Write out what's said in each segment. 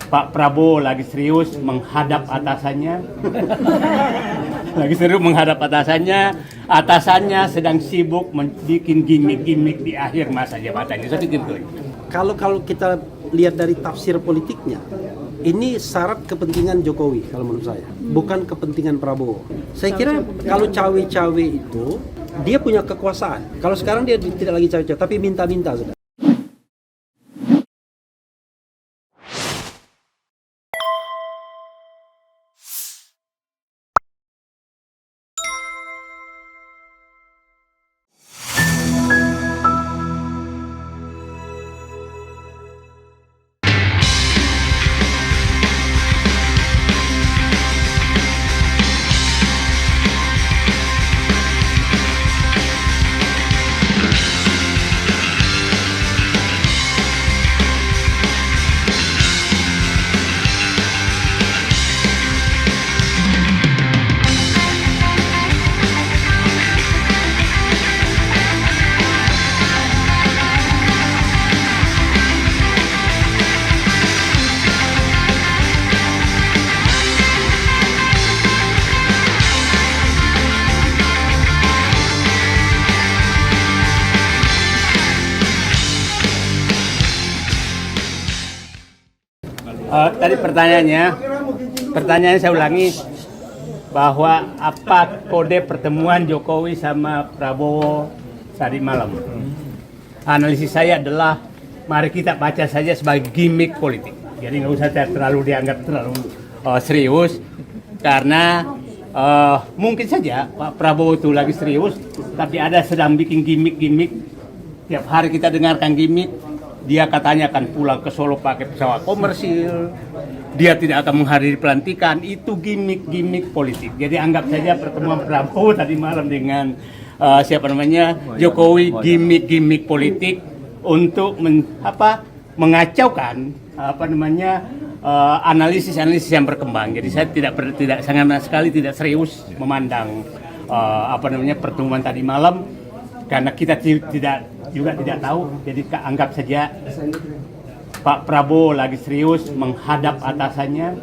Pak Prabowo lagi serius menghadap atasannya. Lagi serius menghadap atasannya. Atasannya sedang sibuk bikin gimmick-gimmick di akhir masa jabatannya. Saya pikir itu. Kalau kita lihat dari tafsir politiknya, ini syarat kepentingan Jokowi kalau menurut saya, bukan kepentingan Prabowo. Saya kira kalau cawe-cawe itu dia punya kekuasaan. Kalau sekarang dia tidak lagi cawe-cawe, tapi minta-minta sudah. Tadi pertanyaannya saya ulangi, bahwa apa kode pertemuan Jokowi sama Prabowo tadi malam. Analisis saya adalah mari kita baca saja sebagai gimmick politik. Jadi nggak usah terlalu dianggap terlalu serius, karena mungkin saja Pak Prabowo itu lagi serius, tapi ada sedang bikin gimmick-gimmick. Tiap hari kita dengarkan gimmick. Dia katanya akan pulang ke Solo pakai pesawat komersil. Dia tidak akan menghadiri pelantikan. Itu gimmick-gimmick politik. Jadi anggap saja pertemuan Prabowo tadi malam dengan Jokowi gimmick-gimmick politik untuk mengacaukan analisis-analisis yang berkembang. Jadi saya tidak sangat sekali tidak serius memandang pertemuan tadi malam, karena kita juga tidak tahu. Jadi anggap saja Pak Prabowo lagi serius menghadap atasannya.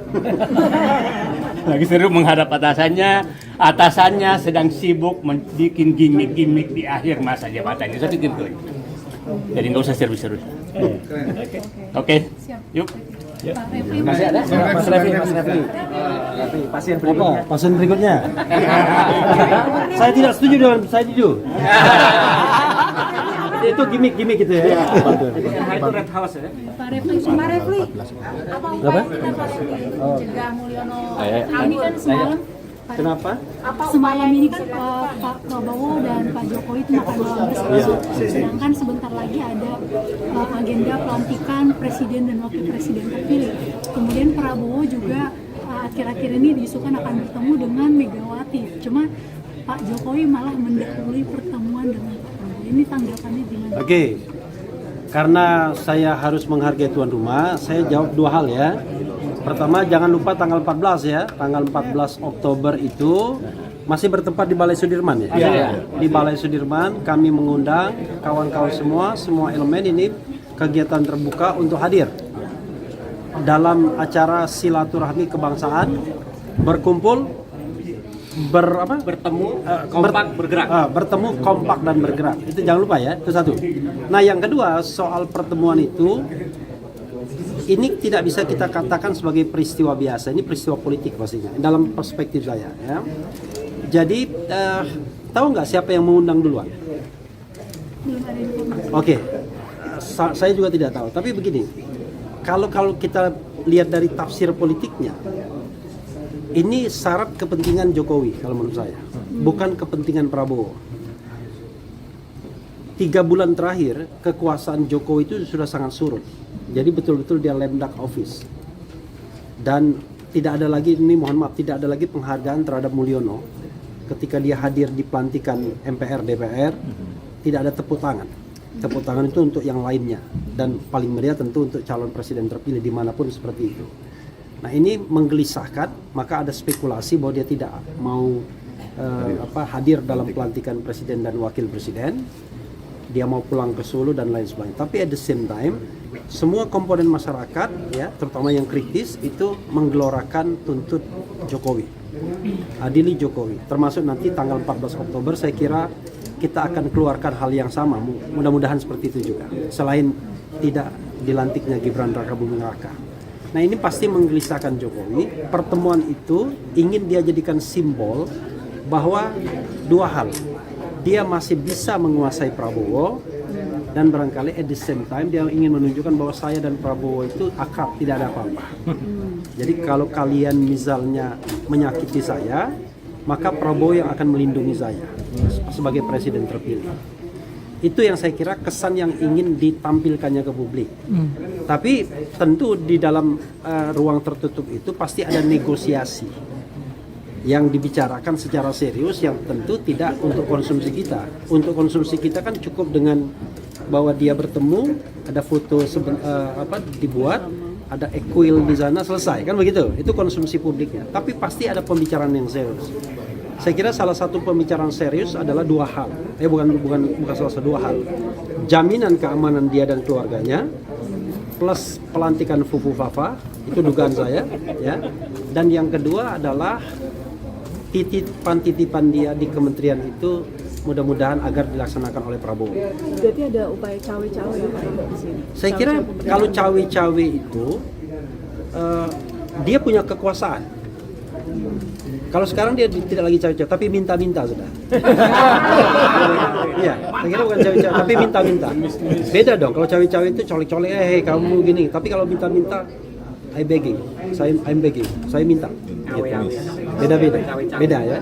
Lagi serius menghadap atasannya. Atasannya sedang sibuk bikin gimmick-gimmick di akhir masa jabatannya. Saya pikir itu. Jadi nggak usah serius-serius. Oke. Yuk. Masih ada? Mas Refli. Pasien berikutnya. Pasien berikutnya. Saya tidak setuju dengan saya jujur. Itu gimmick gitu ya. Itu Red House ya. Pak Refli, apa upaya Pak Refli mencegah Mulyono ini kan semalam? Kenapa? Semalam ini kan Pak Prabowo dan Pak Jokowi itu makan malam bersama. Sedangkan sebentar lagi ada agenda pelantikan presiden dan wakil presiden terpilih. Kemudian Prabowo juga akhir-akhir ini diisukan akan bertemu dengan Megawati. Cuma Pak Jokowi malah mendahului pertemuan dengan Pak Prabowo. Ini tanggapannya gimana? Oke. Karena saya harus menghargai tuan rumah, saya jawab dua hal ya. Pertama, jangan lupa tanggal 14 ya. Tanggal 14 Oktober itu masih bertempat di Balai Sudirman ya? Iya. Di Balai Sudirman kami mengundang kawan-kawan semua elemen ini, kegiatan terbuka untuk hadir dalam acara silaturahmi kebangsaan, berkumpul, bertemu, kompak, bergerak. Bertemu, kompak dan bergerak. Itu jangan lupa ya, itu satu. Nah yang kedua, soal pertemuan itu, ini tidak bisa kita katakan sebagai peristiwa biasa. Ini peristiwa politik pastinya, dalam perspektif saya ya. Jadi tahu nggak siapa yang mengundang duluan? Oke. Saya juga tidak tahu. Tapi begini, kalau kita lihat dari tafsir politiknya, ini syarat kepentingan Jokowi kalau menurut saya, bukan kepentingan Prabowo. 3 bulan terakhir kekuasaan Jokowi itu sudah sangat surut. Jadi betul-betul dia lame duck office. Dan tidak ada lagi, ini mohon maaf, tidak ada lagi penghargaan terhadap Mulyono. Ketika dia hadir di pelantikan MPR, DPR, tidak ada tepuk tangan. Tepuk tangan itu untuk yang lainnya. Dan paling meriah tentu untuk calon presiden terpilih dimanapun seperti itu. Nah ini menggelisahkan, maka ada spekulasi bahwa dia tidak mau hadir dalam pelantikan presiden dan wakil presiden. Dia mau pulang ke Solo dan lain sebagainya. Tapi at the same time, semua komponen masyarakat ya, terutama yang kritis itu menggelorakan tuntut Jokowi, adili Jokowi. Termasuk nanti tanggal 14 Oktober saya kira kita akan keluarkan hal yang sama, mudah-mudahan seperti itu juga. Selain tidak dilantiknya Gibran Rakabuming Raka. Nah ini pasti menggelisahkan Jokowi. Pertemuan itu ingin dia jadikan simbol bahwa dua hal. Dia masih bisa menguasai Prabowo dan barangkali at the same time dia ingin menunjukkan bahwa saya dan Prabowo itu akrab, tidak ada apa-apa. Jadi kalau kalian misalnya menyakiti saya, maka Prabowo yang akan melindungi saya sebagai presiden terpilih. Itu yang saya kira kesan yang ingin ditampilkannya ke publik. Tapi tentu di dalam ruang tertutup itu pasti ada negosiasi yang dibicarakan secara serius yang tentu tidak untuk konsumsi kita. Untuk konsumsi kita kan cukup dengan bahwa dia bertemu, ada foto dibuat, ada equil di sana, selesai kan begitu. Itu konsumsi publiknya. Tapi pasti ada pembicaraan yang serius. Saya kira salah satu pembicaraan serius adalah dua hal. Bukan salah satu, dua hal. Jaminan keamanan dia dan keluarganya plus pelantikan Fufu Fafa, itu dugaan saya ya. Dan yang kedua adalah titipan dia di kementerian itu mudah-mudahan agar dilaksanakan oleh Prabowo. Berarti ada upaya cawe-cawe ya Pak di sini. Saya kira kalau cawe-cawe itu dia punya kekuasaan. Kalau sekarang dia tidak lagi cawe-cawe, tapi minta-minta sudah. Iya, saya kira bukan cawe-cawe, tapi minta-minta. Beda dong, kalau cawe-cawe itu colek-colek, kamu gini. Tapi kalau minta-minta, I'm begging, saya minta. Gitu. Beda ya.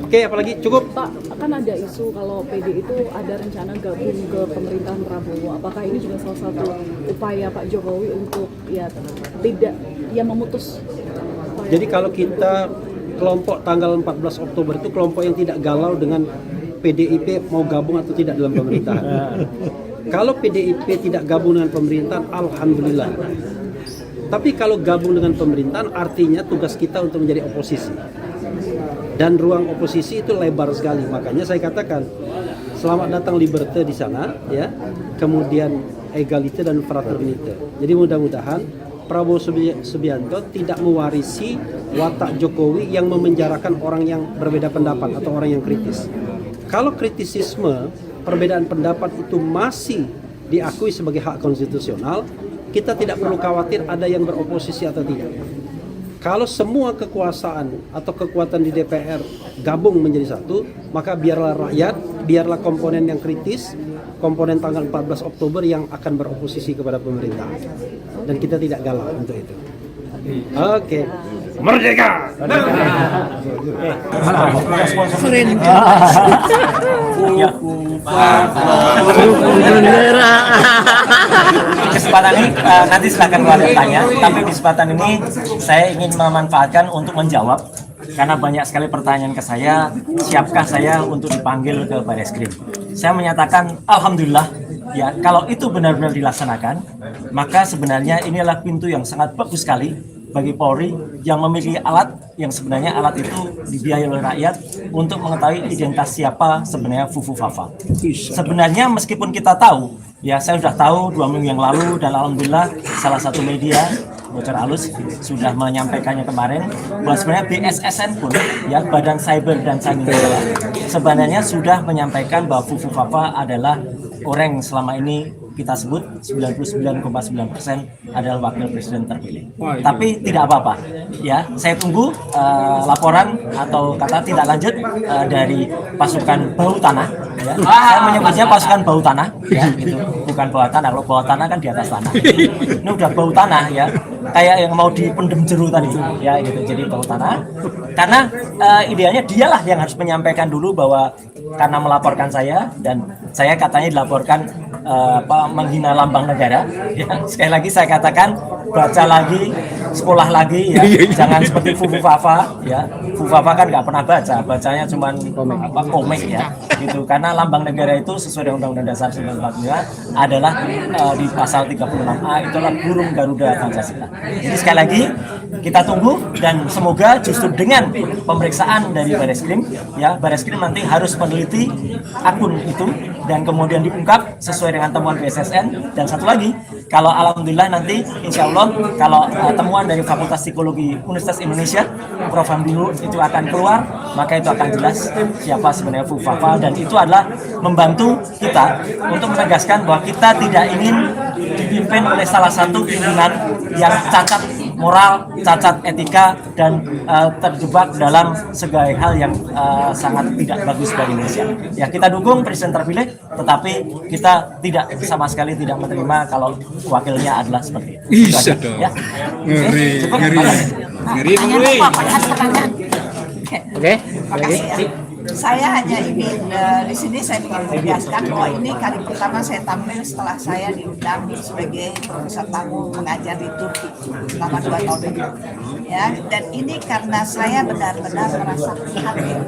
Oke, apalagi cukup. Pak, kan ada isu kalau PD itu ada rencana gabung ke pemerintahan Prabowo. Apakah ini juga salah satu upaya Pak Jokowi untuk tidak memutus? Jadi kalau kita kelompok tanggal 14 Oktober itu kelompok yang tidak galau dengan PDIP mau gabung atau tidak dalam pemerintahan. Kalau PDIP tidak gabung dengan pemerintahan, alhamdulillah. Tapi kalau gabung dengan pemerintahan artinya tugas kita untuk menjadi oposisi. Dan ruang oposisi itu lebar sekali. Makanya saya katakan selamat datang Liberté di sana ya. Kemudian egalite dan fraternite. Jadi mudah-mudahan Prabowo Subianto tidak mewarisi watak Jokowi yang memenjarakan orang yang berbeda pendapat atau orang yang kritis. Kalau kritisisme, perbedaan pendapat itu masih diakui sebagai hak konstitusional, kita tidak perlu khawatir ada yang beroposisi atau tidak. Kalau semua kekuasaan atau kekuatan di DPR gabung menjadi satu, maka biarlah rakyat, biarlah komponen yang kritis, komponen tanggal 14 Oktober yang akan beroposisi kepada pemerintah. Dan kita tidak galau untuk itu. Oke. Merdeka! Kesempatan ini nanti silakan keluarga tanya, tapi kesempatan ini saya ingin memanfaatkan untuk menjawab karena banyak sekali pertanyaan ke saya, siapkah saya untuk dipanggil ke Bareskrim? Saya menyatakan alhamdulillah ya, kalau itu benar-benar dilaksanakan, maka sebenarnya ini adalah pintu yang sangat bagus sekali bagi Polri yang memiliki alat yang sebenarnya alat itu dibiayai oleh rakyat untuk mengetahui identitas siapa sebenarnya Fufu Fafa. Sebenarnya meskipun kita tahu, ya saya sudah tahu 2 minggu yang lalu dan alhamdulillah salah satu media Bocor Halus sudah menyampaikannya kemarin bahwa sebenarnya BSSN pun ya Badan Cyber dan Sandi Negara sebenarnya sudah menyampaikan bahwa Fufu Fafa adalah orang yang selama ini kita sebut 99,9% adalah wakil presiden terpilih. Tapi tidak apa-apa, ya. Saya tunggu laporan atau kata tidak lanjut dari pasukan bau tanah. Ya. Saya menyebutnya pasukan bau tanah, ya, gitu. Bukan bawah tanah. Kalau bawah tanah kan di atas tanah. Ini udah bau tanah, ya. Kayak yang mau dipendem jeru tadi, ya, gitu. Jadi bau tanah. Karena idealnya dialah yang harus menyampaikan dulu bahwa karena melaporkan saya dan saya katanya dilaporkan menghina lambang negara. Ya, sekali lagi saya katakan baca lagi, sekolah lagi, ya. Jangan seperti Fufu Fafa, ya. Fufu Fafa kan nggak pernah baca, bacanya cuma komik, ya. Gitu. Karena lambang negara itu sesuai dengan Undang-Undang Dasar 1945 adalah di pasal 36A itu adalah burung Garuda Pancasila. Jadi sekali lagi kita tunggu dan semoga justru dengan pemeriksaan dari Bareskrim, ya Bareskrim nanti harus meneliti akun itu dan kemudian diungkap sesuai dengan temuan BSSN. Dan satu lagi, kalau alhamdulillah nanti insya Allah kalau temuan dari Fakultas Psikologi Universitas Indonesia, Prof. Hamdilu itu akan keluar, maka itu akan jelas siapa sebenarnya Bu Fafa, dan itu adalah membantu kita untuk menegaskan bahwa kita tidak ingin dipimpin oleh salah satu pimpinan yang cacat moral, cacat etika, dan terjebak dalam segala hal yang sangat tidak bagus bagi Indonesia. Ya, kita dukung presiden terpilih, tetapi kita tidak sama sekali tidak menerima kalau wakilnya adalah seperti itu. Bisa dong. Ya. Ngeri, Cukup, ngeri. makasih. Ngeri, ngeri. Oke. Makasih ya. Saya hanya ingin di sini saya ingin menegaskan bahwa ini kali pertama saya tampil setelah saya diundang sebagai profesor tamu mengajar di Turki selama 2 tahun itu. Ya, dan ini karena saya benar-benar merasa prihatin.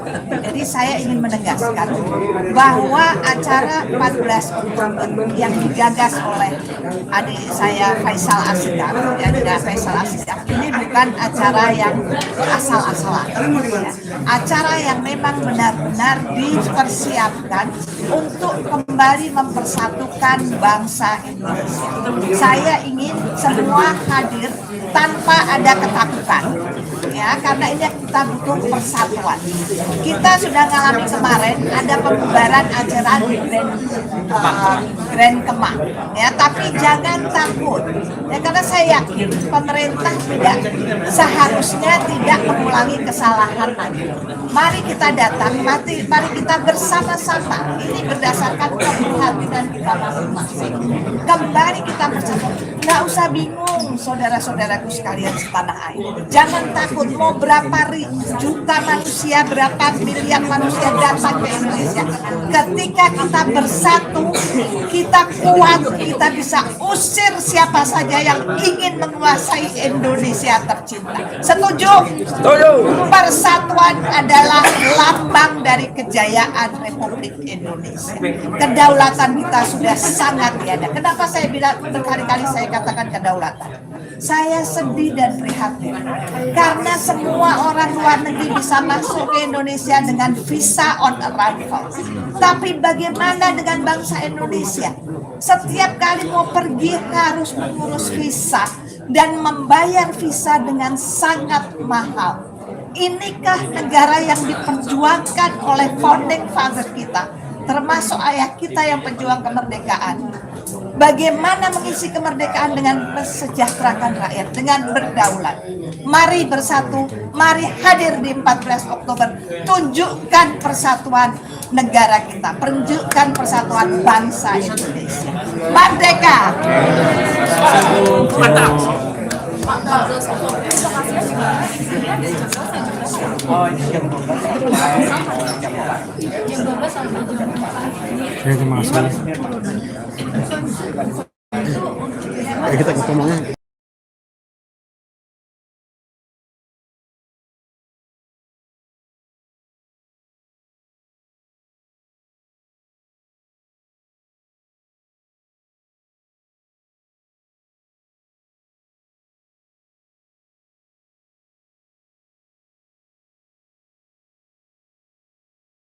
Jadi saya ingin menegaskan bahwa acara 14 Oktober yang digagas oleh adik saya Faisal Asghar, ya, Faisal Asghar, ini bukan acara yang asal-asalan. Ya. Acara yang memang benar-benar dipersiapkan untuk kembali mempersatukan bangsa Indonesia. Saya ingin semua hadir tanpa ada ketakutan, ya, karena ini kita butuh persatuan. Kita sudah mengalami kemarin ada pembubaran acara di Grand Kemang, ya, tapi jangan takut, ya, karena saya yakin pemerintah tidak seharusnya tidak mengulangi kesalahan lagi. Mari kita datang, mari kita bersama-sama. Ini berdasarkan keprihatinan kita masing-masing. Kembali kita bersama. Nggak usah bingung, saudara-saudaraku sekalian setanah air. Jangan takut mau berapa juta manusia, berapa miliar manusia datang ke Indonesia. Ketika kita bersatu, kita kuat, kita bisa usir siapa saja yang ingin menguasai Indonesia tercinta. Setuju? Setuju. Persatuan adalah lambang dari kejayaan Republik Indonesia. Kedaulatan kita sudah sangat tiada. Kenapa saya bilang berkali-kali saya katakan kedaulatan? Saya sedih dan prihatin karena semua orang luar negeri bisa masuk ke Indonesia dengan visa on arrival. Tapi bagaimana dengan bangsa Indonesia? Setiap kali mau pergi harus mengurus visa dan membayar visa dengan sangat mahal. Inikah negara yang diperjuangkan oleh founding father kita, termasuk ayah kita yang pejuang kemerdekaan? Bagaimana mengisi kemerdekaan dengan mensejahterakan rakyat, dengan berdaulat? Mari bersatu, mari hadir di 14 Oktober, tunjukkan persatuan negara kita, tunjukkan persatuan bangsa Indonesia. Merdeka! Mantap! Terima kasih. Kita ngomongnya